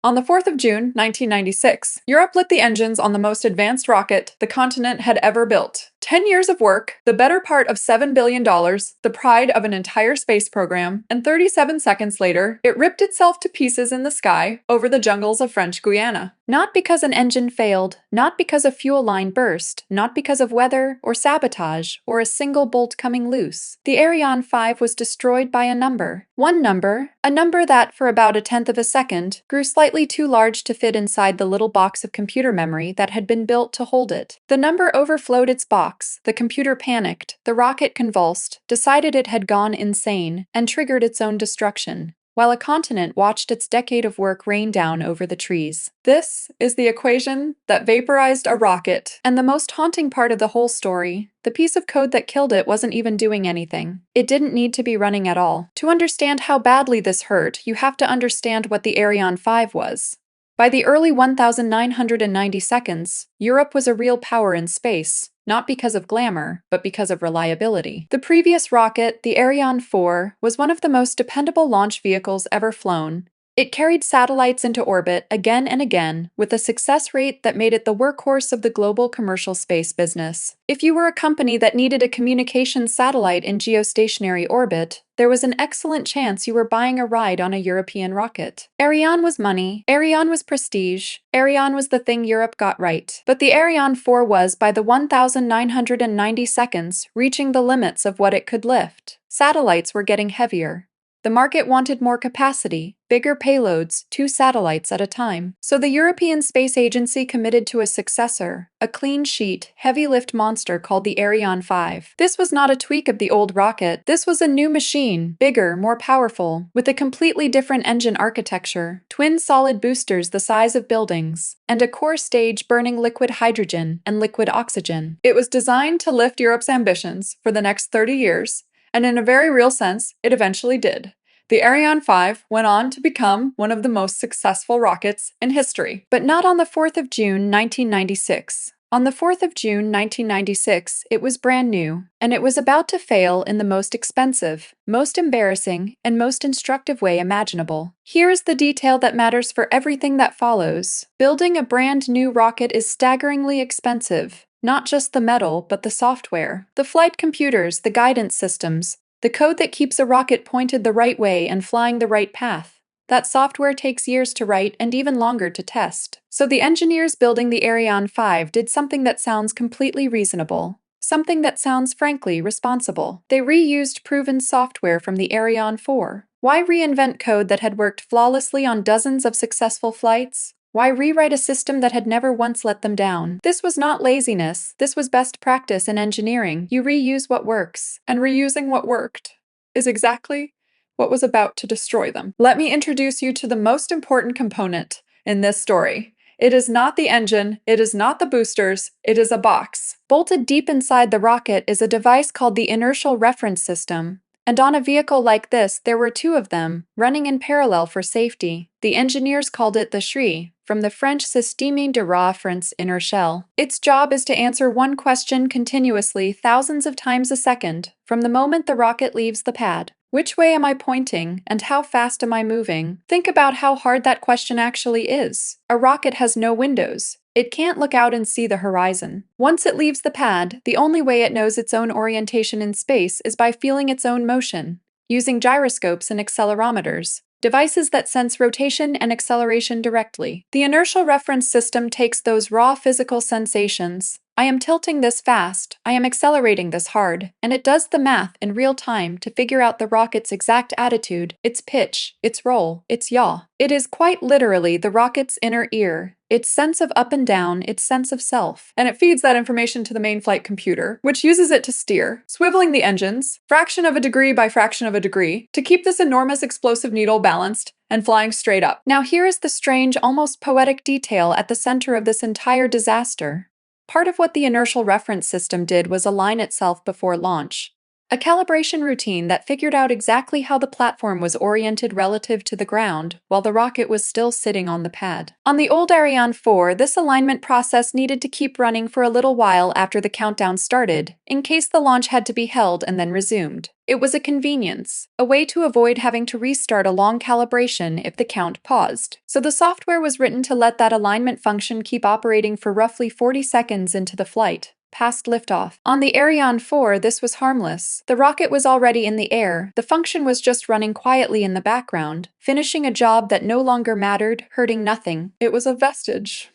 On the 4th of June, 1996, Europe lit the engines on the most advanced rocket the continent had ever built. 10 years of work, the better part of $7 billion, the pride of an entire space program, and 37 seconds later, it ripped itself to pieces in the sky over the jungles of French Guiana. Not because an engine failed, not because a fuel line burst, not because of weather or sabotage or a single bolt coming loose. The Ariane 5 was destroyed by a number. One number, a number that, for about a tenth of a second, grew slightly too large to fit inside the little box of computer memory that had been built to hold it. The number overflowed its box, the computer panicked, the rocket convulsed, decided it had gone insane, and triggered its own destruction, while a continent watched its decade of work rain down over the trees. This is the equation that vaporized a rocket. And the most haunting part of the whole story, the piece of code that killed it wasn't even doing anything. It didn't need to be running at all. To understand how badly this hurt, you have to understand what the Ariane 5 was. By the early 1990 seconds, Europe was a real power in space, not because of glamour, but because of reliability. The previous rocket, the Ariane 4, was one of the most dependable launch vehicles ever flown. It carried satellites into orbit again and again, with a success rate that made it the workhorse of the global commercial space business. If you were a company that needed a communications satellite in geostationary orbit, there was an excellent chance you were buying a ride on a European rocket. Ariane was money, Ariane was prestige, Ariane was the thing Europe got right. But the Ariane 4 was, by the 1990 seconds, reaching the limits of what it could lift. Satellites were getting heavier. The market wanted more capacity, bigger payloads, 2 satellites at a time. So the European Space Agency committed to a successor, a clean sheet, heavy-lift monster called the Ariane 5. This was not a tweak of the old rocket. This was a new machine, bigger, more powerful, with a completely different engine architecture, twin solid boosters the size of buildings, and a core stage burning liquid hydrogen and liquid oxygen. It was designed to lift Europe's ambitions for the next 30 years, and in a very real sense, it eventually did. The Ariane 5 went on to become one of the most successful rockets in history. But not on the 4th of June, 1996. On the 4th of June, 1996, it was brand new, and it was about to fail in the most expensive, most embarrassing, and most instructive way imaginable. Here is the detail that matters for everything that follows. Building a brand new rocket is staggeringly expensive. Not just the metal, but the software. The flight computers, the guidance systems, the code that keeps a rocket pointed the right way and flying the right path. That software takes years to write and even longer to test. So the engineers building the Ariane 5 did something that sounds completely reasonable. Something that sounds frankly responsible. They reused proven software from the Ariane 4. Why reinvent code that had worked flawlessly on dozens of successful flights? Why rewrite a system that had never once let them down? This was not laziness. This was best practice in engineering. You reuse what works, and reusing what worked is exactly what was about to destroy them. Let me introduce you to the most important component in this story. It is not the engine, it is not the boosters, it is a box. Bolted deep inside the rocket is a device called the inertial reference system. And on a vehicle like this, there were 2 of them, running in parallel for safety. The engineers called it the SHRI, from the French Système de Reference Inertiel. Its job is to answer one question continuously thousands of times a second, from the moment the rocket leaves the pad. Which way am I pointing, and how fast am I moving? Think about how hard that question actually is. A rocket has no windows. It can't look out and see the horizon. Once it leaves the pad, the only way it knows its own orientation in space is by feeling its own motion, using gyroscopes and accelerometers, devices that sense rotation and acceleration directly. The inertial reference system takes those raw physical sensations. I am tilting this fast, I am accelerating this hard, and it does the math in real time to figure out the rocket's exact attitude, its pitch, its roll, its yaw. It is quite literally the rocket's inner ear, its sense of up and down, its sense of self. And it feeds that information to the main flight computer, which uses it to steer, swiveling the engines, fraction of a degree by fraction of a degree, to keep this enormous explosive needle balanced and flying straight up. Now here is the strange, almost poetic detail at the center of this entire disaster. Part of what the inertial reference system did was align itself before launch. A calibration routine that figured out exactly how the platform was oriented relative to the ground while the rocket was still sitting on the pad. On the old Ariane 4, this alignment process needed to keep running for a little while after the countdown started, in case the launch had to be held and then resumed. It was a convenience, a way to avoid having to restart a long calibration if the count paused. So the software was written to let that alignment function keep operating for roughly 40 seconds into the flight, past liftoff. On the Ariane 4, this was harmless. The rocket was already in the air, the function was just running quietly in the background, finishing a job that no longer mattered, hurting nothing. It was a vestige,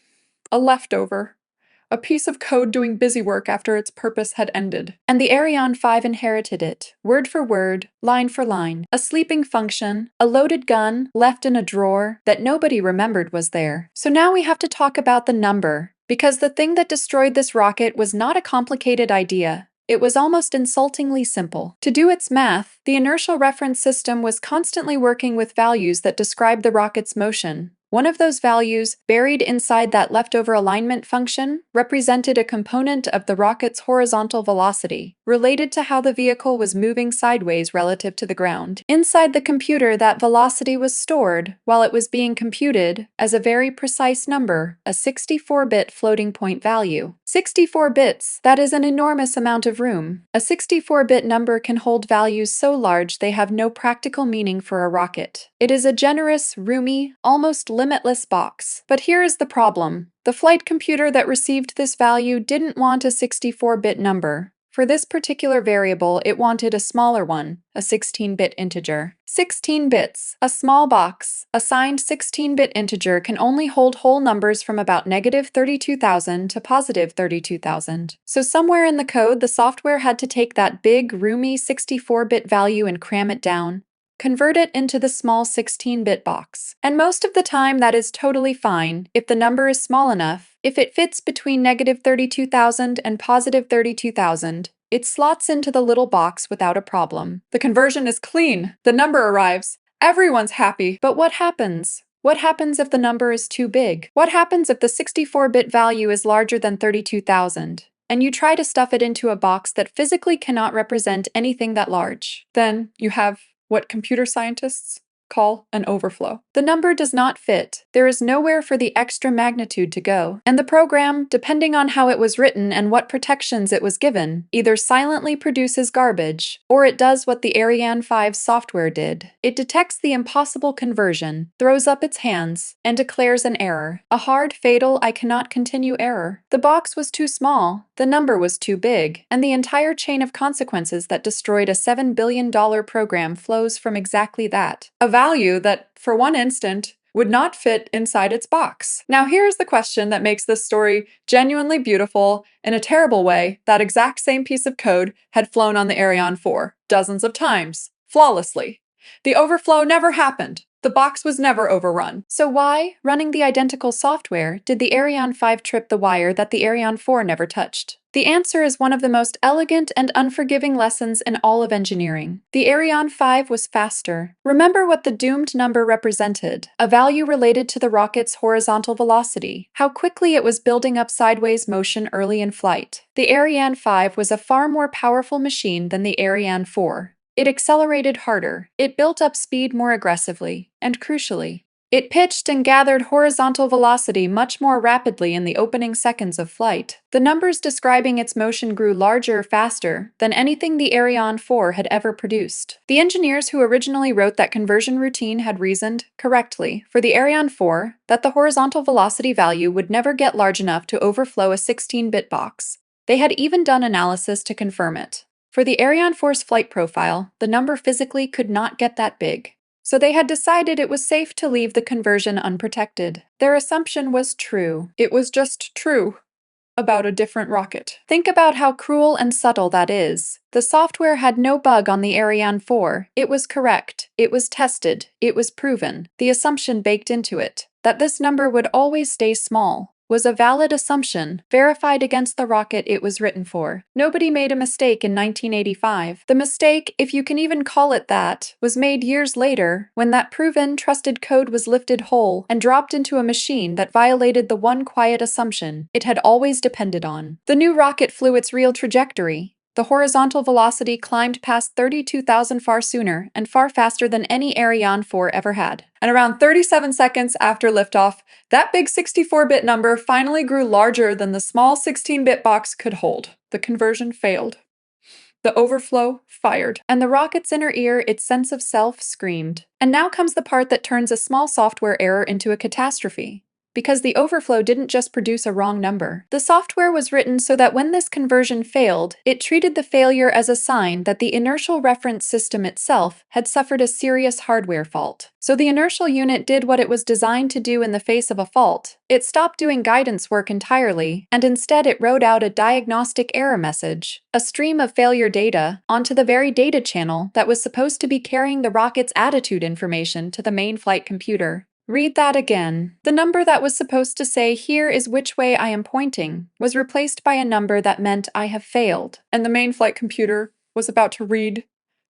a leftover, a piece of code doing busy work after its purpose had ended. And the Ariane 5 inherited it, word for word, line for line. A sleeping function, a loaded gun, left in a drawer that nobody remembered was there. So now we have to talk about the number, because the thing that destroyed this rocket was not a complicated idea. It was almost insultingly simple. To do its math, the inertial reference system was constantly working with values that described the rocket's motion. One of those values, buried inside that leftover alignment function, represented a component of the rocket's horizontal velocity, related to how the vehicle was moving sideways relative to the ground. Inside the computer, that velocity was stored, while it was being computed, as a very precise number, a 64-bit floating point value. 64 bits, that is an enormous amount of room. A 64-bit number can hold values so large they have no practical meaning for a rocket. It is a generous, roomy, almost limitless box. But here is the problem. The flight computer that received this value didn't want a 64-bit number. For this particular variable, it wanted a smaller one, a 16-bit integer. 16 bits, a small box. A signed 16-bit integer can only hold whole numbers from about negative 32,000 to positive 32,000. So somewhere in the code, the software had to take that big, roomy 64-bit value and cram it down, convert it into the small 16-bit box. And most of the time that is totally fine if the number is small enough. If it fits between negative 32,000 and positive 32,000, it slots into the little box without a problem. The conversion is clean. The number arrives. Everyone's happy. But what happens? What happens if the number is too big? What happens if the 64-bit value is larger than 32,000? And you try to stuff it into a box that physically cannot represent anything that large? Then you have what computer scientists call an overflow. The number does not fit. There is nowhere for the extra magnitude to go. And the program, depending on how it was written and what protections it was given, either silently produces garbage, or it does what the Ariane 5 software did. It detects the impossible conversion, throws up its hands, and declares an error. A hard, fatal, I cannot continue error. The box was too small, the number was too big, and the entire chain of consequences that destroyed a $7 billion program flows from exactly that. A value that, for one instant, would not fit inside its box. Now here's the question that makes this story genuinely beautiful in a terrible way. That exact same piece of code had flown on the Ariane 4 dozens of times, flawlessly. The overflow never happened. The box was never overrun. So why, running the identical software, did the Ariane 5 trip the wire that the Ariane 4 never touched? The answer is one of the most elegant and unforgiving lessons in all of engineering. The Ariane 5 was faster. Remember what the doomed number represented, a value related to the rocket's horizontal velocity, how quickly it was building up sideways motion early in flight. The Ariane 5 was a far more powerful machine than the Ariane 4. It accelerated harder, it built up speed more aggressively, and crucially, it pitched and gathered horizontal velocity much more rapidly in the opening seconds of flight. The numbers describing its motion grew larger faster than anything the Ariane 4 had ever produced. The engineers who originally wrote that conversion routine had reasoned, correctly, for the Ariane 4 that the horizontal velocity value would never get large enough to overflow a 16-bit box. They had even done analysis to confirm it. For the Ariane 4's flight profile, the number physically could not get that big. So they had decided it was safe to leave the conversion unprotected. Their assumption was true. It was just true about a different rocket. Think about how cruel and subtle that is. The software had no bug on the Ariane 4. It was correct. It was tested. It was proven. The assumption baked into it, that this number would always stay small, was a valid assumption, verified against the rocket it was written for. Nobody made a mistake in 1985. The mistake, if you can even call it that, was made years later, when that proven, trusted code was lifted whole and dropped into a machine that violated the one quiet assumption it had always depended on. The new rocket flew its real trajectory. The horizontal velocity climbed past 32,000 far sooner and far faster than any Ariane 4 ever had. And around 37 seconds after liftoff, that big 64-bit number finally grew larger than the small 16-bit box could hold. The conversion failed. The overflow fired, and the rocket's inner ear, its sense of self, screamed. And now comes the part that turns a small software error into a catastrophe. Because the overflow didn't just produce a wrong number. The software was written so that when this conversion failed, it treated the failure as a sign that the inertial reference system itself had suffered a serious hardware fault. So the inertial unit did what it was designed to do in the face of a fault. It stopped doing guidance work entirely, and instead it wrote out a diagnostic error message, a stream of failure data, onto the very data channel that was supposed to be carrying the rocket's attitude information to the main flight computer. Read that again. The number that was supposed to say, "Here is which way I am pointing," was replaced by a number that meant "I have failed," and the main flight computer was about to read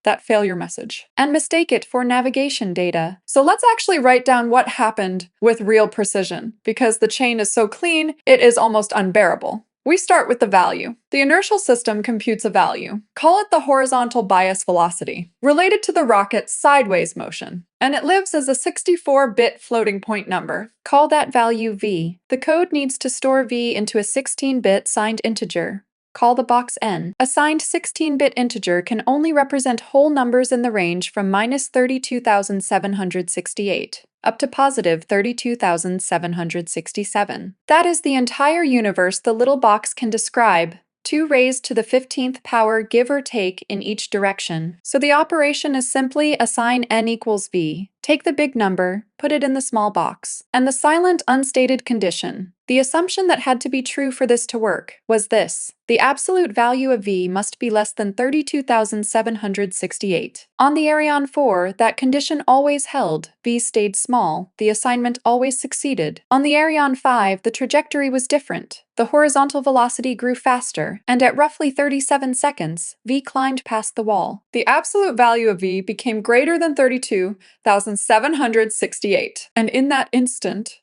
that failure message and mistake it for navigation data. So let's actually write down what happened with real precision, because the chain is so clean, it is almost unbearable. We start with the value. The inertial system computes a value. Call it the horizontal bias velocity, related to the rocket's sideways motion, and it lives as a 64-bit floating point number. Call that value V. The code needs to store V into a 16-bit signed integer. Call the box n. A signed 16-bit integer can only represent whole numbers in the range from -32,768 up to +32,767. That is the entire universe the little box can describe, 2 raised to the 15th power give or take in each direction. So the operation is simply assign n equals v. Take the big number, put it in the small box. And the silent, unstated condition, the assumption that had to be true for this to work, was this: the absolute value of v must be less than 32,768. On the Ariane 4, that condition always held, v stayed small, the assignment always succeeded. On the Ariane 5, the trajectory was different. The horizontal velocity grew faster, and at roughly 37 seconds, v climbed past the wall. The absolute value of v became greater than 32,768, and in that instant,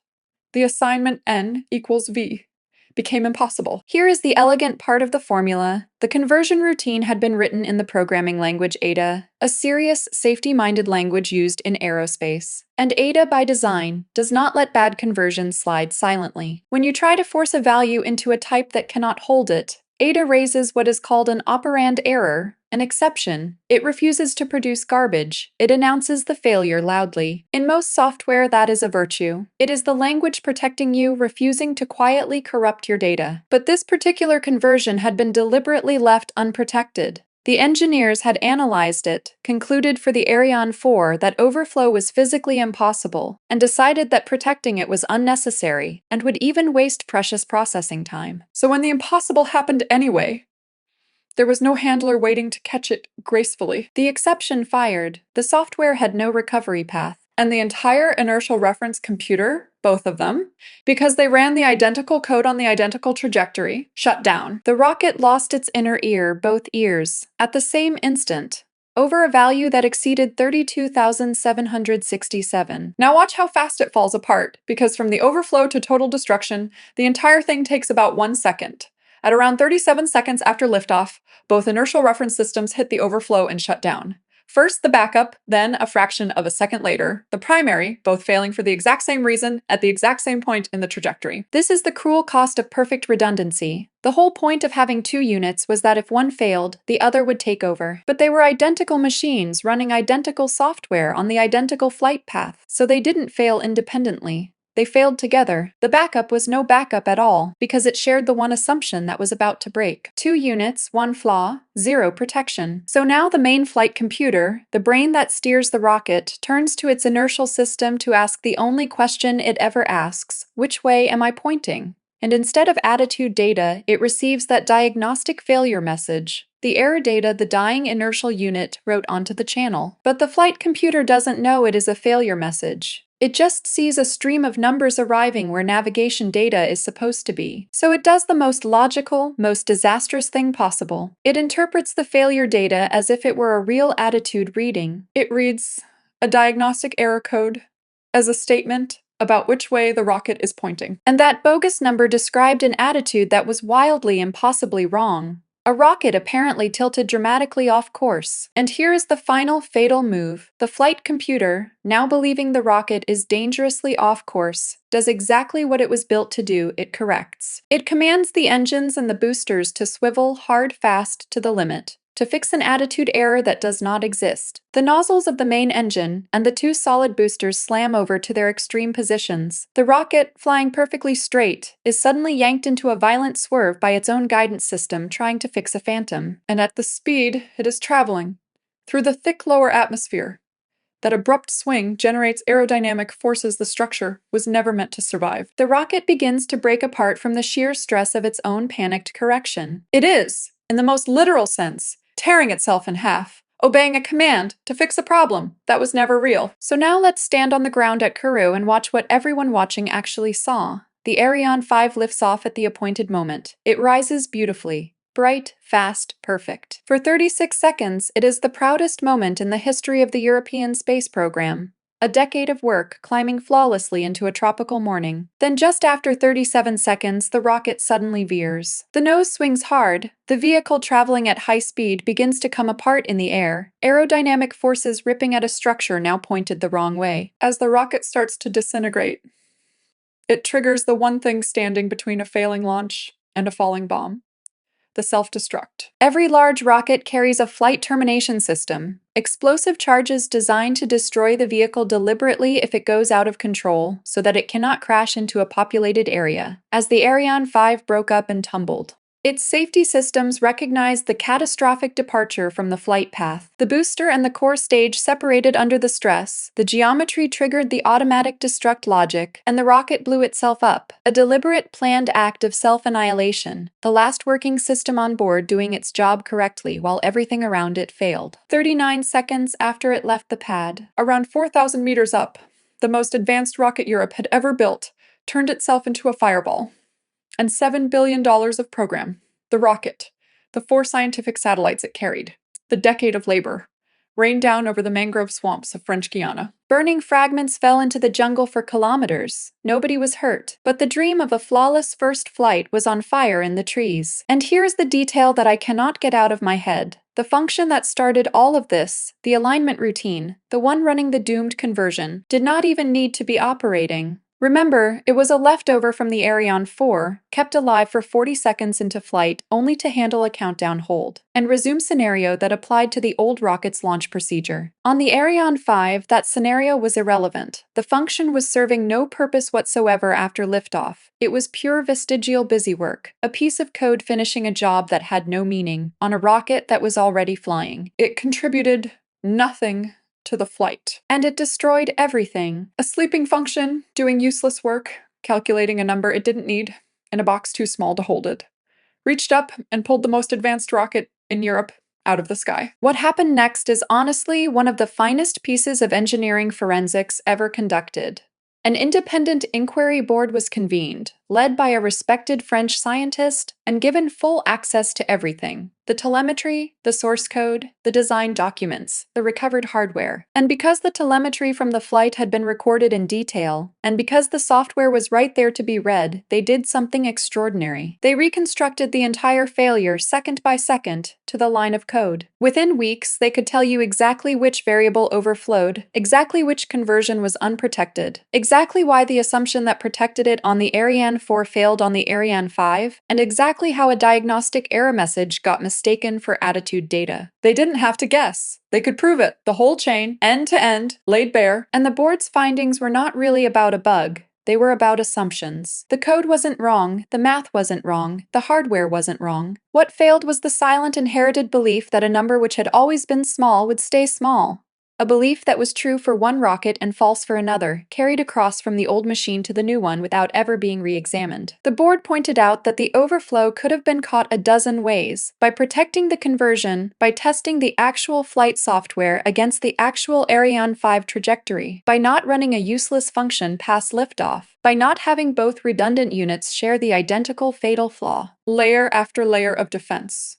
the assignment n equals v became impossible. Here is the elegant part of the formula. The conversion routine had been written in the programming language Ada, a serious, safety-minded language used in aerospace. And Ada, by design, does not let bad conversions slide silently. When you try to force a value into a type that cannot hold it, Ada raises what is called an operand error, an exception. It refuses to produce garbage. It announces the failure loudly. In most software, that is a virtue. It is the language protecting you, refusing to quietly corrupt your data. But this particular conversion had been deliberately left unprotected. The engineers had analyzed it, concluded for the Ariane 4 that overflow was physically impossible, and decided that protecting it was unnecessary and would even waste precious processing time. So when the impossible happened anyway, there was no handler waiting to catch it gracefully. The exception fired. The software had no recovery path. And the entire inertial reference computer, both of them, because they ran the identical code on the identical trajectory, shut down. The rocket lost its inner ear, both ears, at the same instant, over a value that exceeded 32,767. Now watch how fast it falls apart, because from the overflow to total destruction, the entire thing takes about 1 second. At around 37 seconds after liftoff, both inertial reference systems hit the overflow and shut down. First the backup, then a fraction of a second later, the primary, both failing for the exact same reason at the exact same point in the trajectory. This is the cruel cost of perfect redundancy. The whole point of having 2 units was that if one failed, the other would take over. But they were identical machines running identical software on the identical flight path, so they didn't fail independently. They failed together. The backup was no backup at all, because it shared the one assumption that was about to break. 2 units, 1 flaw, 0 protection. So now the main flight computer, the brain that steers the rocket, turns to its inertial system to ask the only question it ever asks: which way am I pointing? And instead of attitude data, it receives that diagnostic failure message, the error data the dying inertial unit wrote onto the channel. But the flight computer doesn't know it is a failure message. It just sees a stream of numbers arriving where navigation data is supposed to be. So it does the most logical, most disastrous thing possible. It interprets the failure data as if it were a real attitude reading. It reads a diagnostic error code as a statement about which way the rocket is pointing. And that bogus number described an attitude that was wildly, impossibly wrong. A rocket apparently tilted dramatically off course. And here is the final fatal move. The flight computer, now believing the rocket is dangerously off course, does exactly what it was built to do. It corrects. It commands the engines and the boosters to swivel hard fast to the limit, to fix an attitude error that does not exist. The nozzles of the main engine and the two solid boosters slam over to their extreme positions. The rocket, flying perfectly straight, is suddenly yanked into a violent swerve by its own guidance system trying to fix a phantom. And at the speed it is traveling, through the thick lower atmosphere, that abrupt swing generates aerodynamic forces the structure was never meant to survive. The rocket begins to break apart from the sheer stress of its own panicked correction. It is, in the most literal sense, tearing itself in half, obeying a command to fix a problem that was never real. So now let's stand on the ground at Kourou and watch what everyone watching actually saw. The Ariane 5 lifts off at the appointed moment. It rises beautifully. Bright, fast, perfect. For 36 seconds, it is the proudest moment in the history of the European space program. A decade of work climbing flawlessly into a tropical morning. Then just after 37 seconds, the rocket suddenly veers. The nose swings hard. The vehicle traveling at high speed begins to come apart in the air, aerodynamic forces ripping at a structure now pointed the wrong way. As the rocket starts to disintegrate, it triggers the one thing standing between a failing launch and a falling bomb: the self-destruct. Every large rocket carries a flight termination system, explosive charges designed to destroy the vehicle deliberately if it goes out of control so that it cannot crash into a populated area. As the Ariane 5 broke up and tumbled, its safety systems recognized the catastrophic departure from the flight path. The booster and the core stage separated under the stress, the geometry triggered the automatic destruct logic, and the rocket blew itself up. A deliberate, planned act of self-annihilation, the last working system on board doing its job correctly while everything around it failed. 39 seconds after it left the pad, around 4,000 meters up, the most advanced rocket Europe had ever built turned itself into a fireball. And $7 billion of program, the rocket, the 4 scientific satellites it carried, the decade of labor, rained down over the mangrove swamps of French Guiana. Burning fragments fell into the jungle for kilometers. Nobody was hurt, but the dream of a flawless first flight was on fire in the trees. And here's the detail that I cannot get out of my head. The function that started all of this, the alignment routine, the one running the doomed conversion, did not even need to be operating. Remember, it was a leftover from the Ariane 4, kept alive for 40 seconds into flight only to handle a countdown hold and resume scenario that applied to the old rocket's launch procedure. On the Ariane 5, that scenario was irrelevant. The function was serving no purpose whatsoever after liftoff. It was pure vestigial busywork, a piece of code finishing a job that had no meaning on a rocket that was already flying. It contributed nothing to the flight. And it destroyed everything. A sleeping function, doing useless work, calculating a number it didn't need, in a box too small to hold it. Reached up and pulled the most advanced rocket in Europe out of the sky. What happened next is honestly one of the finest pieces of engineering forensics ever conducted. An independent inquiry board was convened, led by a respected French scientist, and given full access to everything: the telemetry, the source code, the design documents, the recovered hardware. And because the telemetry from the flight had been recorded in detail, and because the software was right there to be read, they did something extraordinary. They reconstructed the entire failure second by second to the line of code. Within weeks, they could tell you exactly which variable overflowed, exactly which conversion was unprotected, exactly why the assumption that protected it on the Ariane 4 failed on the Ariane 5, and exactly how a diagnostic error message got mistaken for attitude data. They didn't have to guess. They could prove it. The whole chain, end to end, laid bare. And the board's findings were not really about a bug. They were about assumptions. The code wasn't wrong, the math wasn't wrong, the hardware wasn't wrong. What failed was the silent inherited belief that a number which had always been small would stay small. A belief that was true for one rocket and false for another, carried across from the old machine to the new one without ever being re-examined. The board pointed out that the overflow could have been caught a dozen ways: by protecting the conversion, by testing the actual flight software against the actual Ariane 5 trajectory, by not running a useless function past liftoff, by not having both redundant units share the identical fatal flaw. Layer after layer of defense.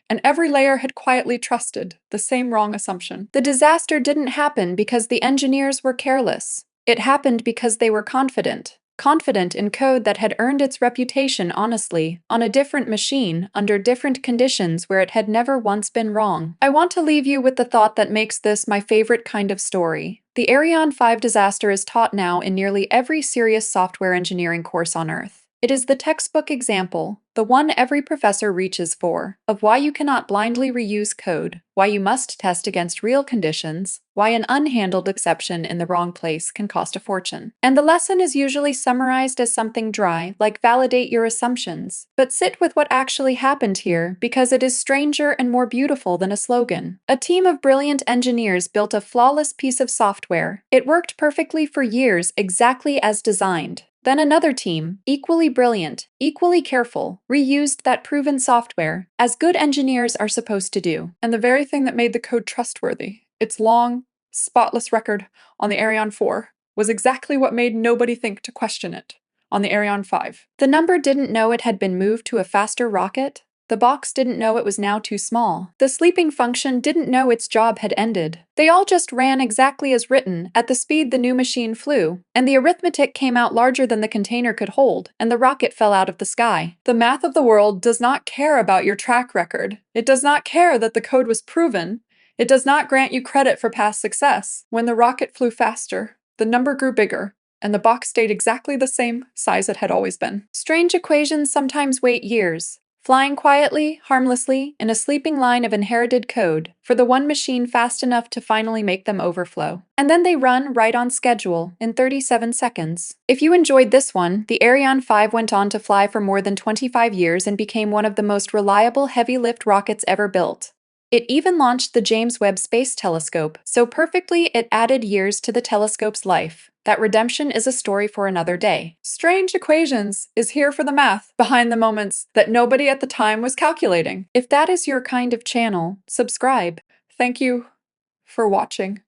And every layer had quietly trusted the same wrong assumption. The disaster didn't happen because the engineers were careless. It happened because they were confident. confident in code that had earned its reputation honestly, on a different machine, under different conditions where it had never once been wrong. I want to leave you with the thought that makes this my favorite kind of story. The Ariane 5 disaster is taught now in nearly every serious software engineering course on Earth. It is the textbook example, the one every professor reaches for, of why you cannot blindly reuse code, why you must test against real conditions, why an unhandled exception in the wrong place can cost a fortune. And the lesson is usually summarized as something dry, like validate your assumptions. But sit with what actually happened here, because it is stranger and more beautiful than a slogan. A team of brilliant engineers built a flawless piece of software. It worked perfectly for years, exactly as designed. Then another team, equally brilliant, equally careful, reused that proven software, as good engineers are supposed to do. And the very thing that made the code trustworthy, its long, spotless record on the Ariane 4, was exactly what made nobody think to question it on the Ariane 5. The number didn't know it had been moved to a faster rocket. The box didn't know it was now too small. The sleeping function didn't know its job had ended. They all just ran exactly as written, at the speed the new machine flew, and the arithmetic came out larger than the container could hold, and the rocket fell out of the sky. The math of the world does not care about your track record. It does not care that the code was proven. It does not grant you credit for past success. When the rocket flew faster, the number grew bigger, and the box stayed exactly the same size it had always been. Strange equations sometimes wait years, flying quietly, harmlessly, in a sleeping line of inherited code, for the one machine fast enough to finally make them overflow. And then they run right on schedule, in 37 seconds. If you enjoyed this one, the Ariane 5 went on to fly for more than 25 years and became one of the most reliable heavy-lift rockets ever built. It even launched the James Webb Space Telescope, so perfectly it added years to the telescope's life. That redemption is a story for another day. Strange Equations is here for the math behind the moments that nobody at the time was calculating. If that is your kind of channel, subscribe. Thank you for watching.